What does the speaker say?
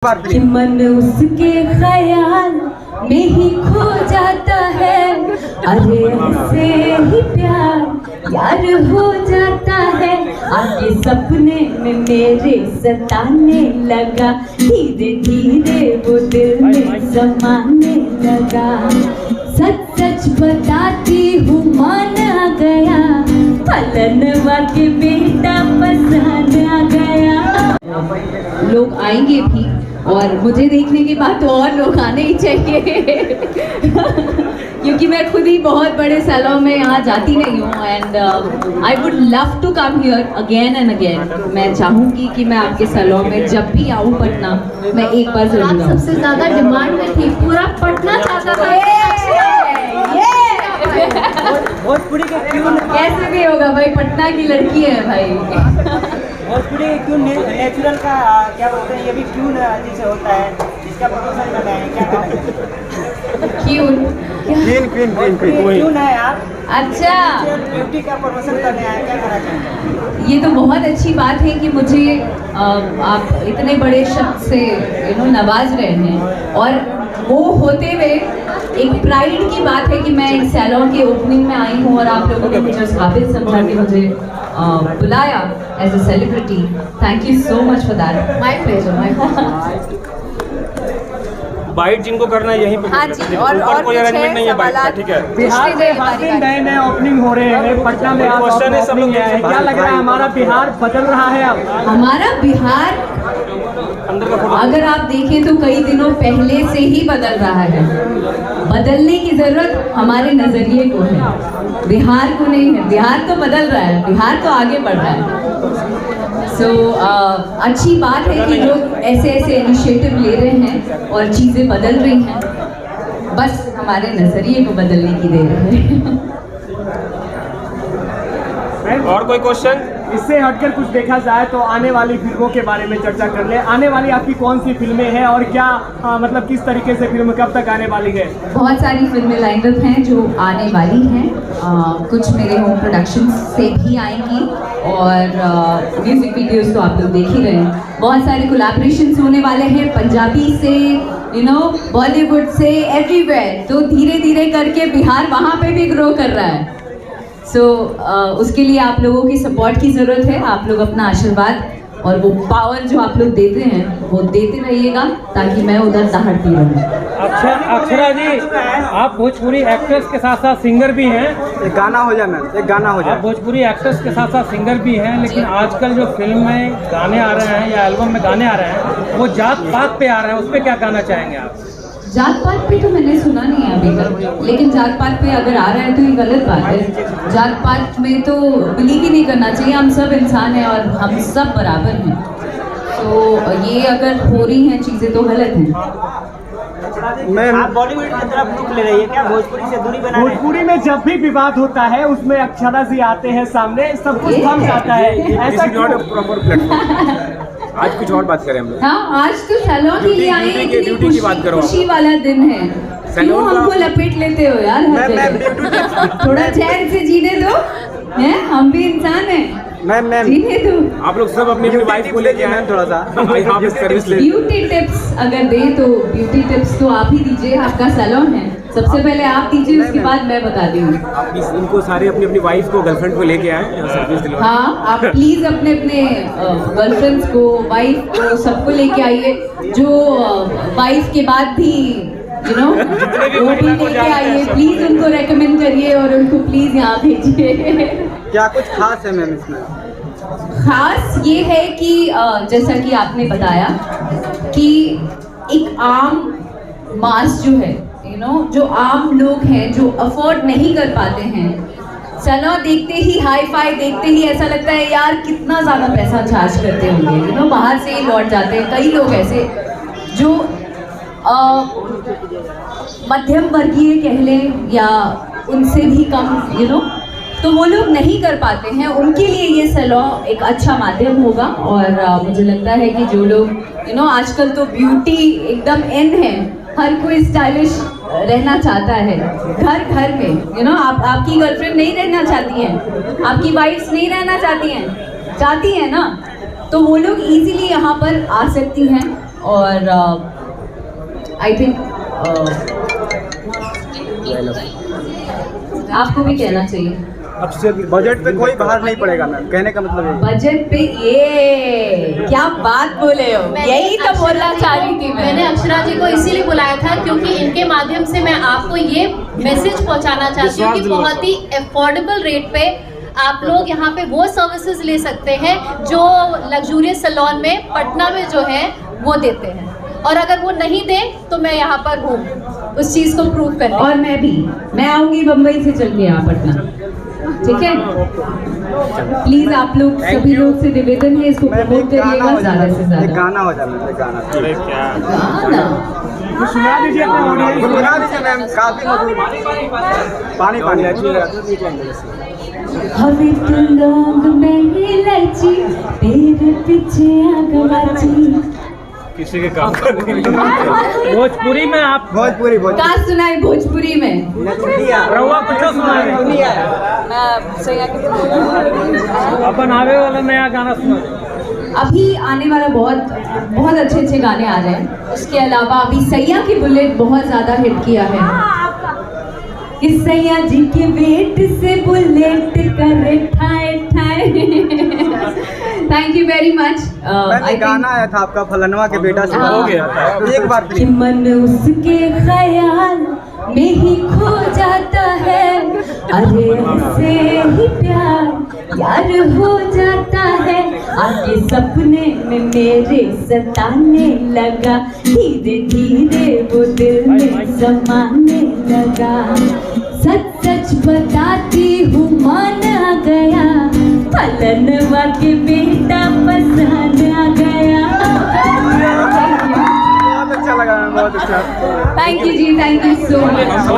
कि मन उसके ख्याल में ही खो जाता है। अरे ऐसे ही प्यार यार हो जाता है। आगे सपने में मेरे सताने लगा, धीरे धीरे वो दिल में समाने लगा। सच सच बताती हूँ मान आ गया, फलनवा के बेटा पसंद आ गया। लोग आएंगे भी और मुझे देखने के बाद तो और लोग आने ही चाहिए क्योंकि मैं खुद ही बहुत बड़े सैलून में यहाँ जाती नहीं हूँ and I would love to come here again and again. मैं चाहूँगी कि मैं आपके सैलून में जब भी आऊँ पटना, मैं एक बार जरूर आऊँ। सबसे ज्यादा डिमांड में थी, पूरा पटना चाहता था। भोजपुरी के क्यों कैसे भी होगा भाई, पटना की लड़की है भाई। भोजपुरी के क्यों नेचुरल का क्या बोलते हैं, ये भी क्यों जिसे होता है, इसका प्रमोशन करना है क्या क्यों है आप? अच्छा, ब्यूटी का प्रमोशन करने आए, क्या करना चाहेंगे? ये तो बहुत अच्छी बात है कि मुझे आप इतने बड़े शब्द से नवाज रहे हैं और वो होते हुए एक प्राइड की बात है कि मैं एक सैलून के ओपनिंग में आई हूँ और आप लोगों ने मुझे उस काबिल समझा के मुझे बुलाया as a celebrity. Thank you so much for that. My pleasure, my pleasure. Byte जिनको करना है यहीं पे। हाँ जी, और कोई अरेंजमेंट नहीं है बाइट का, ठीक है। बिहार में हर दिन नए नए ओपनिंग हो रहे हैं, पटना में आप क्वेश्चन है, सब लोग ओपनिंग है, क्या लग रहा है हमारा बिहार बदल रहा है अब? हमारा बिहार अंदर का फोटो अगर आप देखें तो कई दिनों पहले से ही बदल रहा है। बदलने की जरूरत हमारे नजरिए को है, बिहार को नहीं है। बिहार तो बदल रहा है, बिहार तो आगे बढ़ रहा है। अच्छी बात है कि लोग ऐसे ऐसे इनिशिएटिव ले रहे हैं और चीज़ें बदल रही हैं, बस हमारे नजरिए को बदलने की देर है। और कोई क्वेश्चन? इससे हटकर कुछ देखा जाए तो आने वाली फिल्मों के बारे में चर्चा कर ले। आने वाली आपकी कौन सी फिल्में हैं और क्या मतलब किस तरीके से फिल्म कब तक आने वाली है? बहुत सारी फिल्में लाइनअप हैं जो आने वाली हैं। कुछ मेरे होम प्रोडक्शन से भी आएंगी और म्यूजिक वीडियोस तो आप लोग देख ही रहे हैं। बहुत सारे कोलैबोरेशंस होने वाले हैं, पंजाबी से बॉलीवुड से, एवरीवेयर। तो धीरे धीरे करके बिहार वहाँ पे भी ग्रो कर रहा है। उसके लिए आप लोगों की सपोर्ट की ज़रूरत है। आप लोग अपना आशीर्वाद और वो पावर जो आप लोग देते हैं वो देते रहिएगा ताकि मैं उधर दहाड़ती रहूँ। अक्षरा जी, आप भोजपुरी एक्ट्रेस के साथ साथ सिंगर भी हैं। एक गाना हो जाए मैम, एक गाना हो जाए। आप भोजपुरी एक्ट्रेस के साथ साथ सिंगर भी हैं, लेकिन आजकल जो फिल्म में गाने आ रहे हैं या एल्बम में गाने आ रहे हैं वो जात पात पे आ रहे हैं, उस पर क्या कहना चाहेंगे आप? जात पात पे तो मैंने सुना नहीं है अभी तक, लेकिन जात पात पे अगर आ रहा है तो ये गलत बात है। जात पात में तो बिलीव ही नहीं करना चाहिए। हम सब इंसान हैं और हम सब बराबर हैं। तो ये अगर हो रही हैं चीज़ें तो गलत हैं। मैं आप बॉलीवुड की तरफ रुख ले रही है क्या, भोजपुरी से दूरी बना? भोजपुरी में जब भी विवाद होता है उसमें अक्षरा जी आते हैं सामने, सब कुछ थम जाता है, ऐसा क्यों? आज कुछ और बात करें हम लोग। हाँ, आज तो सैलून के लिए आए हैं, ड्यूटी की बात करो। खुशी वाला दिन है। क्यों हमको लपेट लेते हो यार हर जगह? थोड़ा चैन से जीने दो, हैं? हम भी इंसान हैं, मैम जीने दो। आप लोग सब अपनी वाइफ को लेके आए थोड़ा सा यहाँ पे सर्विस ले। ब्यूटी टिप्स अगर दे तो ब्यूटी टिप्स तो आप ही दीजिए, आपका सैलून है। सबसे पहले आप दीजिए, उसके बाद मैं बता दूंगी। आप इनको सारे अपनी अपनी वाइफ को, गर्लफ्रेंड को लेके आए यहाँ सर्विस दिलवा। हाँ, आप प्लीज अपने अपने गर्लफ्रेंड्स को, वाइफ को, सबको लेके आइए। जो वाइफ के बाद भी वो भी लेके आइए, प्लीज उनको रेकमेंड करिए और उनको प्लीज यहाँ भेजिए। क्या कुछ खास है मैम इसमें? खास ये है कि जैसा कि आपने बताया कि एक आम मास जो है, जो आम लोग हैं जो अफोर्ड नहीं कर पाते हैं, सैलून देखते ही, हाई फाई देखते ही ऐसा लगता है यार कितना ज़्यादा पैसा चार्ज करते होंगे, बाहर से ही लौट जाते हैं। कई लोग ऐसे जो मध्यम वर्गीय कह लें या उनसे भी कम, तो वो लोग नहीं कर पाते हैं। उनके लिए ये सैलून एक अच्छा माध्यम होगा और मुझे लगता है कि जो लोग आजकल तो ब्यूटी एकदम इन है, हर कोई स्टाइलिश रहना चाहता है घर घर में। आपकी गर्लफ्रेंड नहीं रहना चाहती हैं, आपकी वाइफ्स नहीं रहना चाहती हैं ना, तो वो लोग इजीली यहाँ पर आ सकती हैं और आई थिंक आपको भी कहना चाहिए। बजट पे कोई बाहर नहीं पड़ेगा मैम, कहने का मतलब है बजट पे ये क्या बात बोले हो, यही तो बोलना चाह रही थी मैंने अक्षरा जी को इसीलिए बुलाया था क्योंकि इनके माध्यम से मैं आपको ये मैसेज पहुंचाना चाहती हूँ कि बहुत ही अफोर्डेबल रेट पे आप लोग यहाँ पे वो सर्विसेज ले सकते हैं जो लग्जूरियस सैलून में पटना में जो है वो देते हैं, और अगर वो नहीं दे तो मैं यहाँ पर हूँ उस चीज़ को प्रूव करने। और मैं आऊंगी बम्बई से चल के यहाँ पटना, ठीक है। प्लीज आप लोग सभी लोग से निवेदन है इसको प्रमोट करिएगा ज़्यादा से एक ज़्यादा। गाना हो जाए, गाना गाना तो सुना दीजिए अपने ऑडियंस को। सुना दीजिए मैम, काफी मधुर पानी पानी हमें तो लोग में इलायची तेरे पीछे आगवाची। किसी के काम का नहीं। भोजपुरी में आप भोजपुरी का सुनाई भोजपुरी में रउआ कुछ सुना अपन आवे वाला नया गाना सुना। अभी आने वाला बहुत अच्छे अच्छे गाने आ रहे हैं। उसके अलावा अभी सैया की बुलेट बहुत ज़्यादा हिट किया है। इस सैया जी के वेट से बुलेट करे ठाए ठाए। Thank you very much. मैंने गाना आया था आपका फलनवा के बेटा से, हाँ। हो गया था एक बार कि मन उसके ख्याल में ही खो जाता है, अरे ऐसे ही प्यार यार हो जाता है, आके सपने में मेरे सताने लगा, धीरे धीरे वो दिल में समाने लगा। सच सच बताती हूँ मान आ गया, फलनवा के बेटा पसंद आ गया। बहुत अच्छा लगा, बहुत अच्छा। थैंक यू जी, थैंक यू सो मच।